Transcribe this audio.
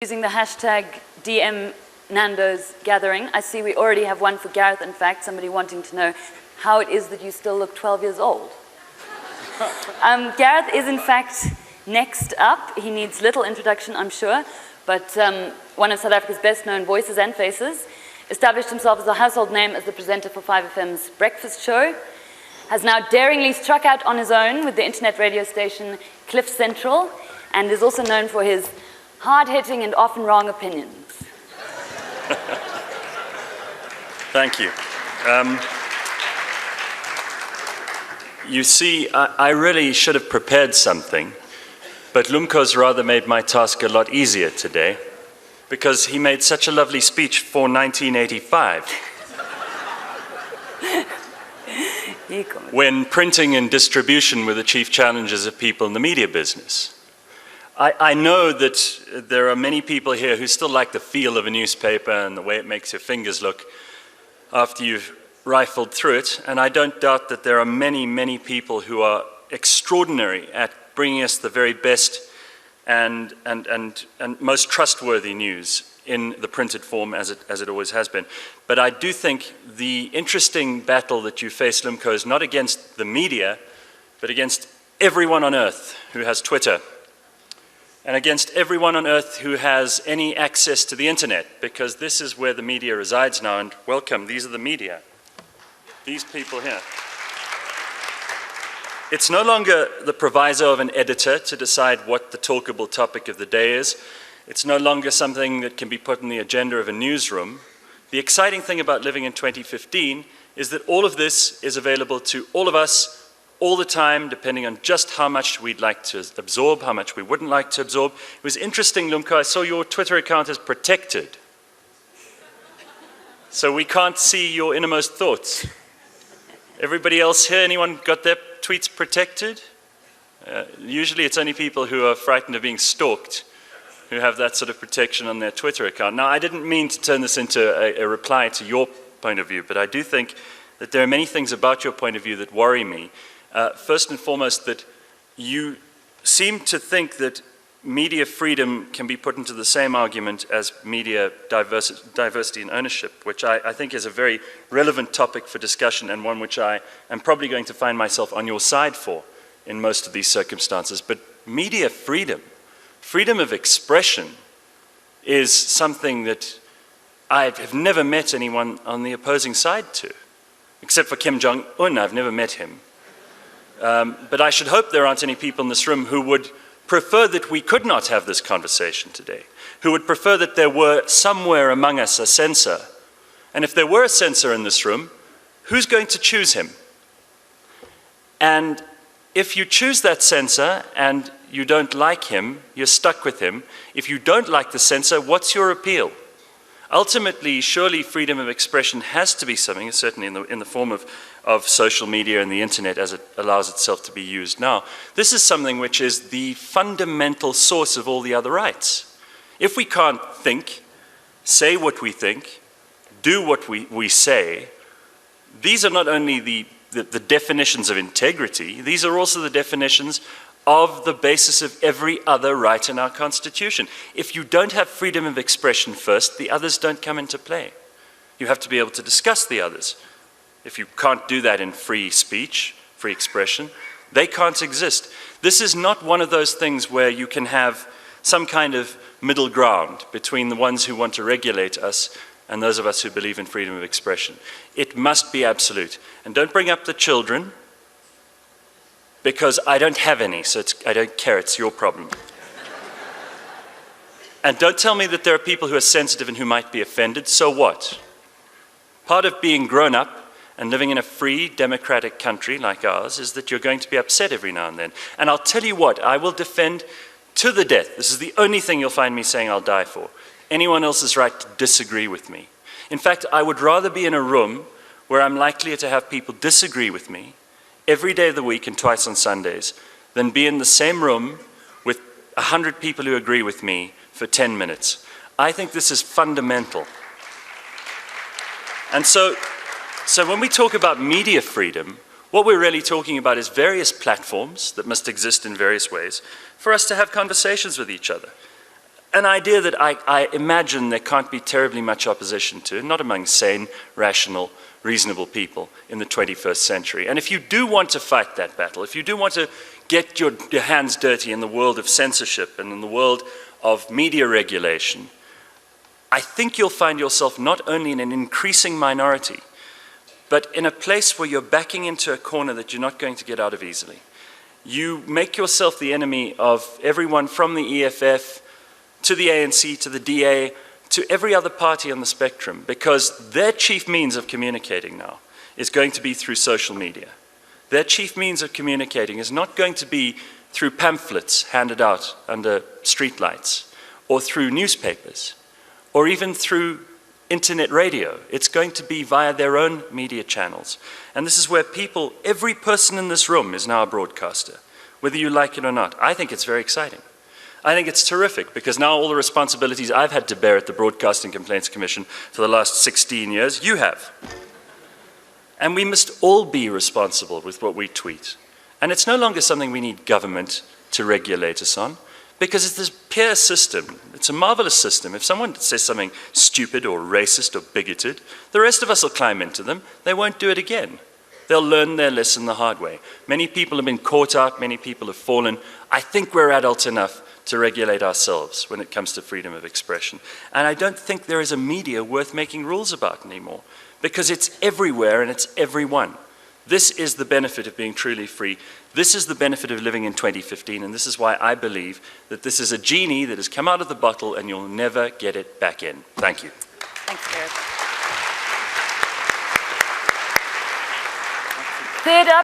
Using the hashtag DM Nando's gathering. I see we already have one for Gareth, in fact, somebody wanting to know how it is that you still look 12 years old. Gareth is, in fact, next up. He needs little introduction, I'm sure, but one of South Africa's best-known voices and faces, established himself as a household name as the presenter for 5FM's breakfast show, has now daringly struck out on his own with the internet radio station Cliff Central, and is also known for his hard-hitting and often wrong opinions. Thank you. You see, I really should have prepared something, but Lumko's rather made my task a lot easier today, because he made such a lovely speech for 1985. When printing and distribution were the chief challenges of people in the media business. I know that there are many people here who still like the feel of a newspaper and the way it makes your fingers look after you've rifled through it, and I don't doubt that there are many, many people who are extraordinary at bringing us the very best and most trustworthy news in the printed form as it always has been. But I do think the interesting battle that you face, Lumko, is not against the media, but against everyone on earth who has Twitter, and against everyone on earth who has any access to the internet, because this is where the media resides now, and welcome, these are the media. These people here. It's no longer the proviso of an editor to decide what the talkable topic of the day is. It's no longer something that can be put on the agenda of a newsroom. The exciting thing about living in 2015 is that all of this is available to all of us all the time, depending on just how much we'd like to absorb, how much we wouldn't like to absorb. It was interesting, Lumko, I saw your Twitter account is protected. So we can't see your innermost thoughts. Everybody else here, anyone got their tweets protected? Usually it's only people who are frightened of being stalked who have that sort of protection on their Twitter account. Now, I didn't mean to turn this into a reply to your point of view, but I do think that there are many things about your point of view that worry me. First and foremost, that you seem to think that media freedom can be put into the same argument as media diversity and ownership, which I think is a very relevant topic for discussion, and one which I am probably going to find myself on your side for in most of these circumstances. But media freedom, freedom of expression, is something that I have never met anyone on the opposing side to, except for Kim Jong-un. I've never met him. But I should hope there aren't any people in this room who would prefer that we could not have this conversation today, who would prefer that there were somewhere among us a censor. And if there were a censor in this room, who's going to choose him? And if you choose that censor and you don't like him, you're stuck with him. If you don't like the censor, what's your appeal? Ultimately, surely freedom of expression has to be something, certainly in the form of social media and the internet as it allows itself to be used now. This is something which is the fundamental source of all the other rights. If we can't think, say what we think, do what we say, these are not only the definitions of integrity, these are also the definitions of the basis of every other right in our Constitution. If you don't have freedom of expression first, the others don't come into play. You have to be able to discuss the others. If you can't do that in free speech, free expression, they can't exist. This is not one of those things where you can have some kind of middle ground between the ones who want to regulate us and those of us who believe in freedom of expression. It must be absolute. And don't bring up the children, because I don't have any, so I don't care, it's your problem. And don't tell me that there are people who are sensitive and who might be offended, so what? Part of being grown up and living in a free, democratic country like ours is that you're going to be upset every now and then. And I'll tell you what, I will defend to the death. This is the only thing you'll find me saying I'll die for. Anyone else's right to disagree with me. In fact, I would rather be in a room where I'm likely to have people disagree with me every day of the week and twice on Sundays, than be in the same room with 100 people who agree with me for 10 minutes. I think this is fundamental. And so when we talk about media freedom, what we're really talking about is various platforms that must exist in various ways for us to have conversations with each other. an idea that I imagine there can't be terribly much opposition to, not among sane, rational, reasonable people in the 21st century. And if you do want to fight that battle, if you do want to get your hands dirty in the world of censorship and in the world of media regulation, I think you'll find yourself not only in an increasing minority, but in a place where you're backing into a corner that you're not going to get out of easily. You make yourself the enemy of everyone from the EFF to the ANC, to the DA, to every other party on the spectrum, because their chief means of communicating now is going to be through social media. Their chief means of communicating is not going to be through pamphlets handed out under streetlights, or through newspapers, or even through internet radio. It's going to be via their own media channels. And this is where people, every person in this room is now a broadcaster, whether you like it or not. I think it's very exciting. I think it's terrific, because now all the responsibilities I've had to bear at the Broadcasting Complaints Commission for the last 16 years, you have. And we must all be responsible with what we tweet. And it's no longer something we need government to regulate us on, because it's this peer system. It's a marvelous system. If someone says something stupid or racist or bigoted, the rest of us will climb into them. They won't do it again. They'll learn their lesson the hard way. Many people have been caught out. Many people have fallen. I think we're adult enough to regulate ourselves when it comes to freedom of expression. And I don't think there is a media worth making rules about anymore, because it's everywhere and it's everyone. This is the benefit of being truly free. This is the benefit of living in 2015, and this is why I believe that this is a genie that has come out of the bottle and you'll never get it back in. Thank you. Thanks, Gareth. Third up.